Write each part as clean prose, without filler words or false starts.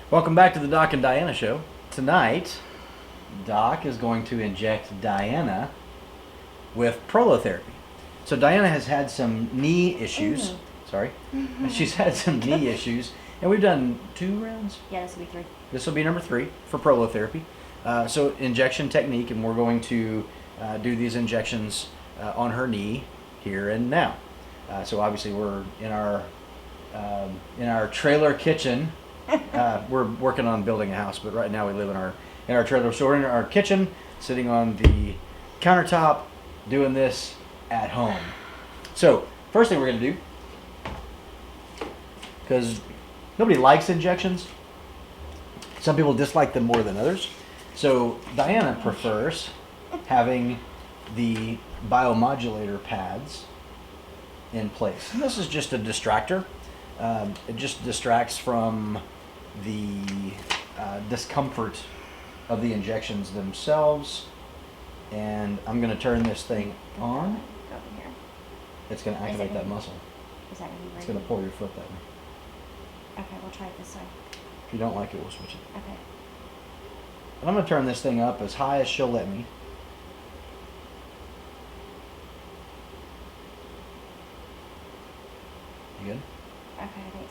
Welcome back to the Doc and Diana show. Tonight, Doc is going to inject Diana with prolotherapy. So Diana has had some knee issues. Sorry. She's had some knee issues. And we've done 2 rounds? Yeah, this will be 3. This will be number 3 for prolotherapy. So injection technique, and we're going to do these injections on her knee here and now. So obviously we're in our trailer kitchen. We're working on building a house, but right now we live in our trailer. So we're in our kitchen, sitting on the countertop, doing this at home. So first thing we're gonna do, because nobody likes injections, some people dislike them more than others. So Diana prefers having the biomodulator pads in place. And this is just a distractor. It just distracts from the discomfort of the injections themselves. And I'm going to turn this thing on. Go over here. It's going to activate that muscle. Is that going to be right? It's going to pull your foot that way. Okay, we'll try it this way. If you don't like it, we'll switch it. Okay. And I'm going to turn this thing up as high as she'll let me. You good? Okay, I think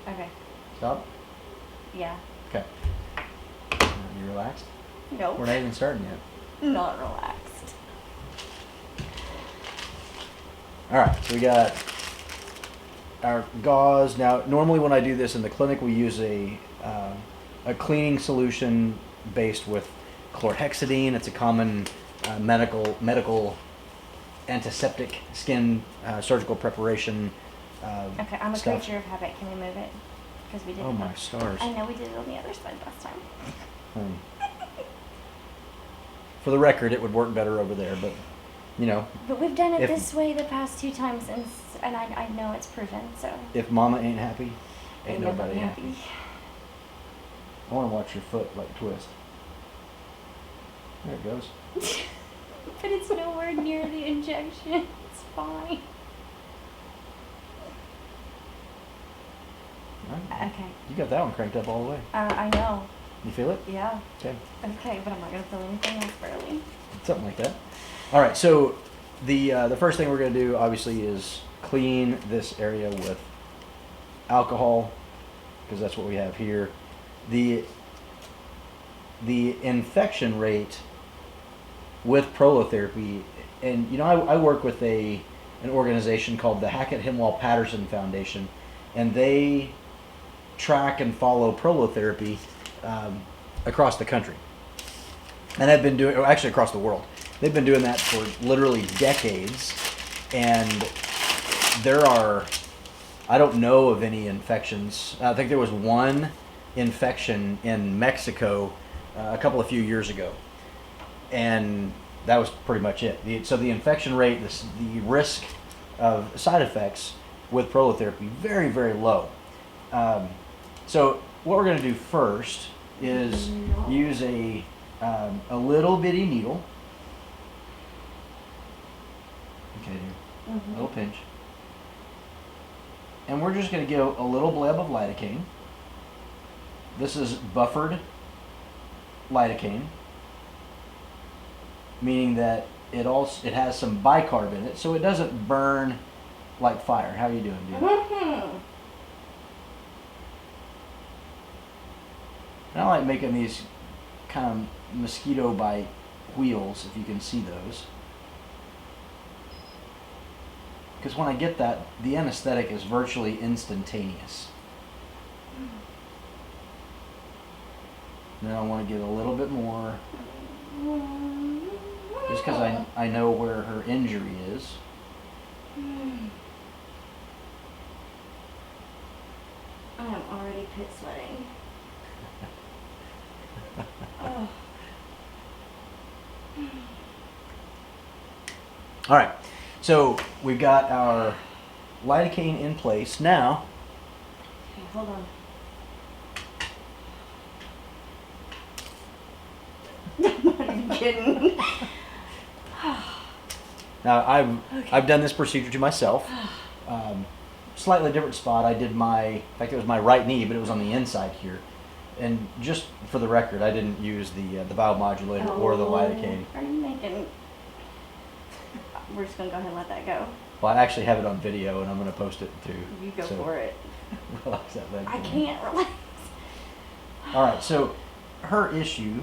so. Okay. Stop? Yeah. Okay. You relaxed? Nope. We're not even starting yet. Not relaxed. Alright, so we got our gauze. Now, normally when I do this in the clinic, we use a cleaning solution based with chlorhexidine. It's a common medical antiseptic skin surgical preparation. Okay, I'm a stuff. creature of habit. Can we move it? Because we did Oh it. my stars. I know we did it on the other side last time. For the record, it would work better over there, but you know. But we've done it If- this way the past 2 times, and I know it's proven, so. If mama ain't happy, ain't nobody nobody happy. I want to watch your foot like twist. There it goes. But it's nowhere near the injection. It's fine. Alright. Okay. You got that one cranked up all the way. I know. You feel it? Yeah. Okay. Okay, but I'm not gonna feel anything else barely. Something like that. All right. So the first thing we're going to do, obviously, is clean this area with alcohol, because that's what we have here. The infection rate with prolotherapy, and you know, I work with an organization called the Hackett Hemwall Patterson Foundation, and they track and follow prolotherapy across the country, and have been doing, or actually across the world. They've been doing that for literally decades, and there are, I don't know of any infections. I think there was one infection in Mexico a few years ago, and that was pretty much it. So the infection rate, the risk of side effects with prolotherapy, very, very low. So what we're going to do first is use a little bitty needle. Okay, dear. A little pinch. And we're just going to give a little bleb of lidocaine. This is buffered lidocaine, meaning that it has some bicarb in it, so it doesn't burn like fire. How are you doing, dude? And I like making these kind of mosquito bite wheels, if you can see those. Because when I get that, the anesthetic is virtually instantaneous. Then I want to get a little bit more, just because I know where her injury is. I am already pit sweating. Oh. All right, so we've got our lidocaine in place. Now, Okay, hold on. I'm not even kidding. now I've done this procedure to myself. slightly different spot. I did in fact, it was my right knee, but it was on the inside here. And just for the record, I didn't use the biomodulator or the lidocaine. Are you making? We're just gonna go ahead and let that go. Well, I actually have it on video, and I'm going to post it too. You go for it. Relax that leg. I can't relax. All right, so her issue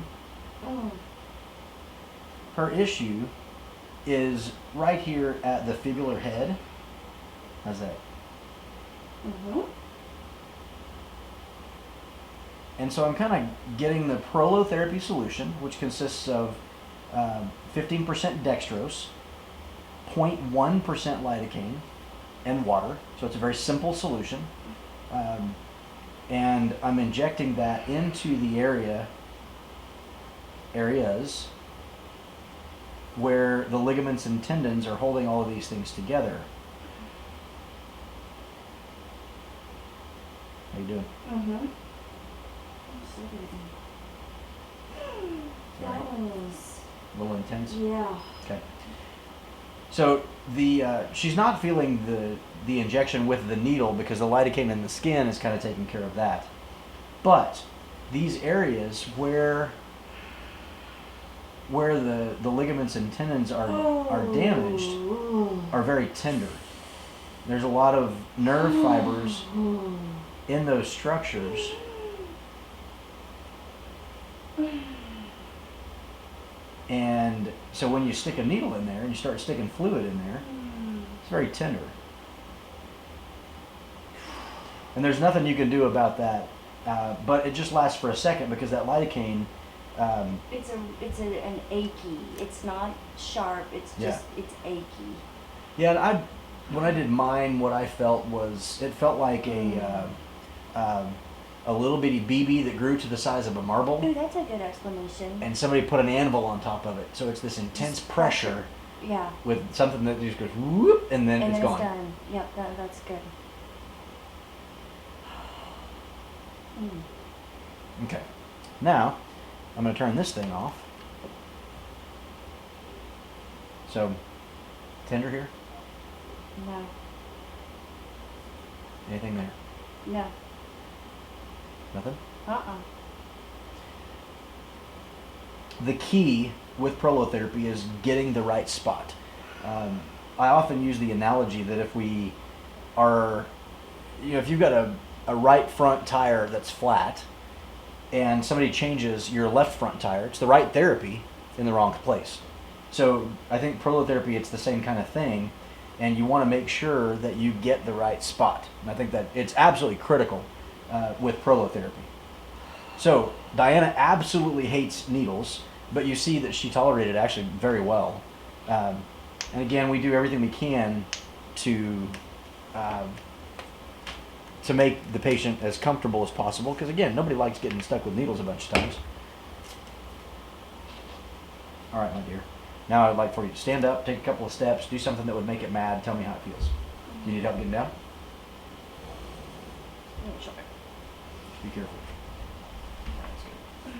is right here at the fibular head. How's that? And so I'm kind of getting the Prolotherapy solution, which consists of 15% dextrose, 0.1% lidocaine, and water. So it's a very simple solution. And I'm injecting that into the areas where the ligaments and tendons are holding all of these things together. How you doing? That was A little intense? yeah. Okay. So she's not feeling the injection with the needle because the lidocaine in the skin is kind of taking care of that. But these areas where the ligaments and tendons are damaged are very tender. There's a lot of nerve fibers in those structures. And so when you stick a needle in there and you start sticking fluid in there, it's very tender. And there's nothing you can do about that, but it just lasts for a second because that lidocaine. It's an achy. It's not sharp. It's just it's achy. Yeah, and when I did mine, what I felt was it felt like a little bitty BB that grew to the size of a marble. Ooh, that's a good explanation. And somebody put an anvil on top of it, so it's this intense pressure. Yeah. With something that just goes whoop, and then it's gone. Done. Yep, that's good. Okay. Now, I'm going to turn this thing off. So, tender here? No. Anything there? No. Nothing? The key with prolotherapy is getting the right spot. I often use the analogy that if we are, if you've got a right front tire that's flat and somebody changes your left front tire, it's the right therapy in the wrong place. So I think prolotherapy, it's the same kind of thing, and you want to make sure that you get the right spot. And I think that it's absolutely critical with prolotherapy. So Diana absolutely hates needles, but you see that she tolerated it actually very well. And again, we do everything we can to make the patient as comfortable as possible, because again, nobody likes getting stuck with needles a bunch of times. All right, my dear. Now I'd like for you to stand up, take a couple of steps, do something that would make it mad. Tell me how it feels. Do you need help getting down? Sure. Be careful. That's good.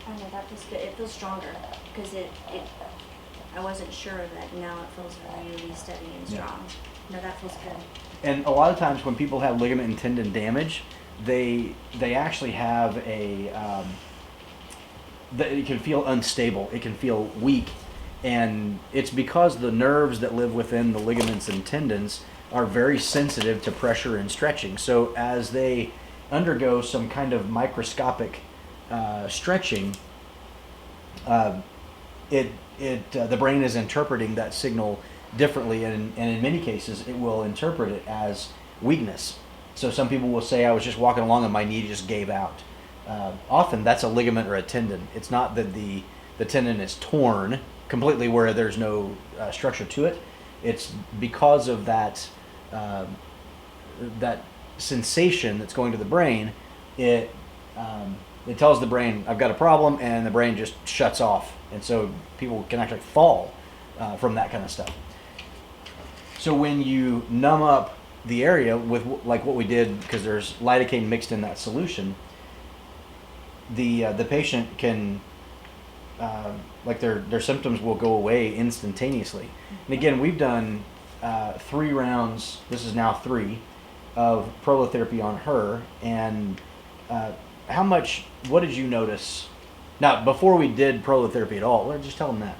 I know that feels good. It feels stronger because I wasn't sure of that. Now it feels really steady and strong. No, that feels good. And a lot of times when people have ligament and tendon damage, they actually have it can feel unstable. It can feel weak. And it's because the nerves that live within the ligaments and tendons are very sensitive to pressure and stretching. So as they undergo some kind of microscopic stretching, the brain is interpreting that signal differently, and in many cases it will interpret it as weakness. So some people will say, I was just walking along and my knee just gave out. Often that's a ligament or a tendon. It's not that the tendon is torn completely where there's no structure to it. It's because of that sensation that's going to the brain. It tells the brain, I've got a problem, and the brain just shuts off. And so people can actually fall from that kind of stuff. So when you numb up the area with like what we did, because there's lidocaine mixed in that solution, the patient can like their symptoms will go away instantaneously. And again, we've done 3 rounds. This is now 3 of prolotherapy on her. And what did you notice? Now, before we did prolotherapy at all, just tell them that,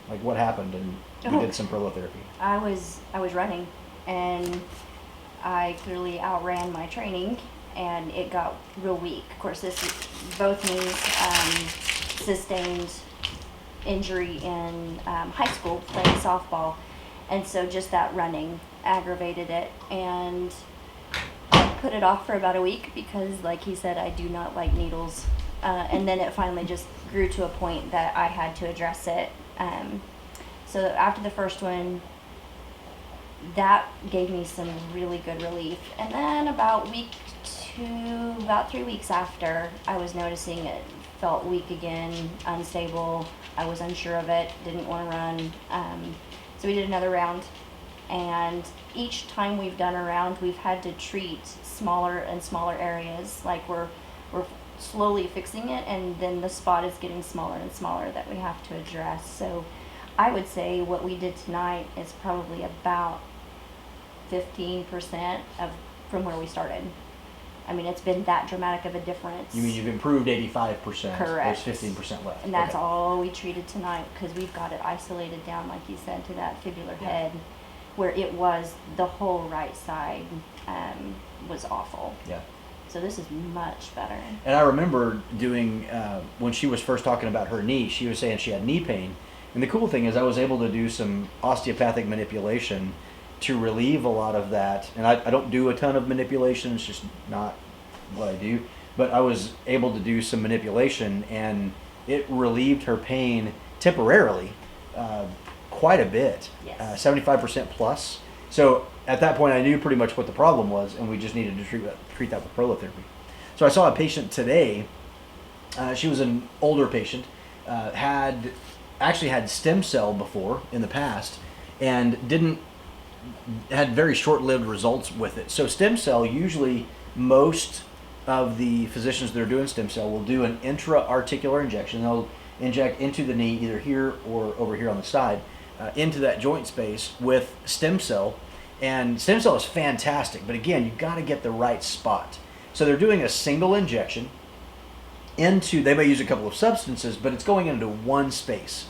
like what happened, and we did some prolotherapy. I was running, and I clearly outran my training, and it got real weak. Of course, both knees sustained injury in high school playing softball, and so just that running aggravated it, and I put it off for about a week because, like he said, I do not like needles. And then it finally just grew to a point that I had to address it. So after the first one, that gave me some really good relief. And then about 3 weeks after, I was noticing it felt weak again, unstable. I was unsure of it, didn't want to run. So we did another round. And each time we've done a round, we've had to treat smaller and smaller areas. Like we're slowly fixing it, and then the spot is getting smaller and smaller that we have to address. So I would say what we did tonight is probably about 15% from where we started. I mean, it's been that dramatic of a difference. You mean you've improved 85%? Correct. There's 15% left. And that's all we treated tonight, because we've got it isolated down, like you said, to that fibular head, where it was the whole right side was awful. Yeah. So this is much better. And I remember doing, when she was first talking about her knee, she was saying she had knee pain. And the cool thing is I was able to do some osteopathic manipulation to relieve a lot of that. And I don't do a ton of manipulation, it's just not what I do. But I was able to do some manipulation, and it relieved her pain temporarily quite a bit, Yes. 75% plus. So at that point, I knew pretty much what the problem was, and we just needed to treat that with prolotherapy. So I saw a patient today. She was an older patient, had stem cell before in the past, and had very short-lived results with it. So stem cell, usually most of the physicians that are doing stem cell will do an intra-articular injection. They'll inject into the knee, either here or over here on the side, into that joint space with stem cell. And stem cell is fantastic, but again, you've got to get the right spot. So they're doing a single injection they may use a couple of substances, but it's going into one space.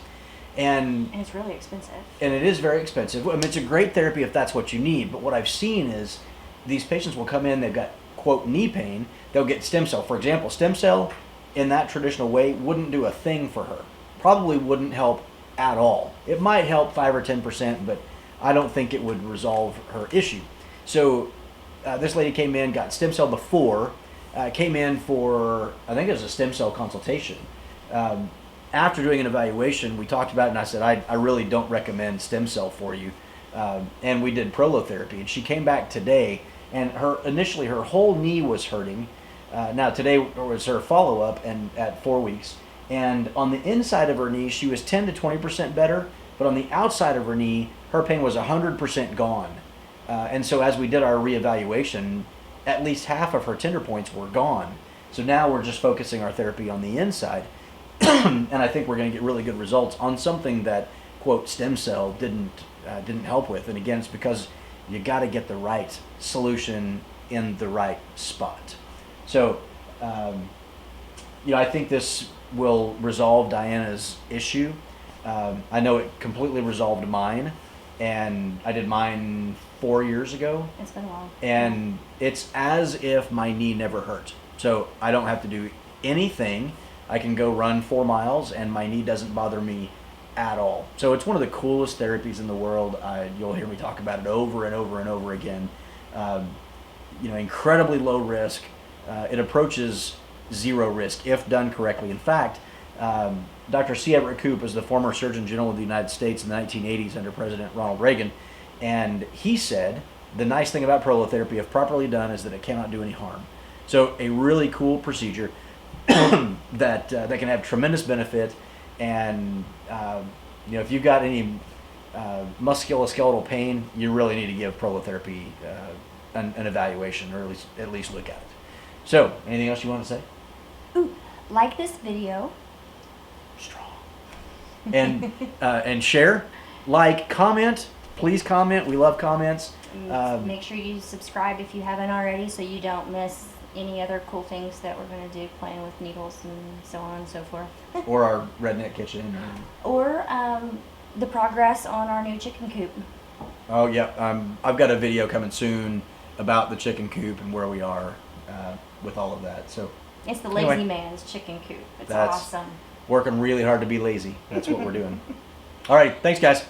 And it's really expensive. And it is very expensive. I mean, it's a great therapy if that's what you need, but what I've seen is these patients will come in, they've got, quote, knee pain, they'll get stem cell. For example, stem cell in that traditional way wouldn't do a thing for her. Probably wouldn't help at all. It might help 5 or 10%, but I don't think it would resolve her issue. So this lady came in, got stem cell before, came in for, I think it was a stem cell consultation. After doing an evaluation, we talked about it, and I said, I really don't recommend stem cell for you. And we did prolotherapy, and she came back today, and initially her whole knee was hurting. Now today was her follow-up, and at 4 weeks. And on the inside of her knee, she was 10 to 20% better, but on the outside of her knee, her pain was 100% gone. And so as we did our reevaluation, at least half of her tender points were gone. So now we're just focusing our therapy on the inside. And I think we're going to get really good results on something that, quote, stem cell didn't help with. And again, it's because you got to get the right solution in the right spot. So, I think this will resolve Diana's issue. I know it completely resolved mine, and I did mine 4 years ago. It's been a while. And it's as if my knee never hurt. So I don't have to do anything. I can go run 4 miles, and my knee doesn't bother me at all. So it's one of the coolest therapies in the world. You'll hear me talk about it over and over and over again. Incredibly low risk. It approaches zero risk if done correctly. In fact, Dr. C. Everett Koop is the former Surgeon General of the United States in the 1980s under President Ronald Reagan, and he said the nice thing about prolotherapy, if properly done, is that it cannot do any harm. So a really cool procedure that can have tremendous benefit, and if you've got any musculoskeletal pain, you really need to give prolotherapy an evaluation, or at least look at it. So, anything else you want to say? Ooh, like this video. Strong. and share, like, comment. Please comment. We love comments. Make sure you subscribe if you haven't already, so you don't miss any other cool things that we're going to do, playing with needles and so on and so forth. Or our redneck kitchen. Or the progress on our new chicken coop. Oh yeah, I've got a video coming soon about the chicken coop and where we are with all of that. So it's the lazy man's chicken coop. It's that's awesome. Working really hard to be lazy. That's what we're doing. All right, thanks guys.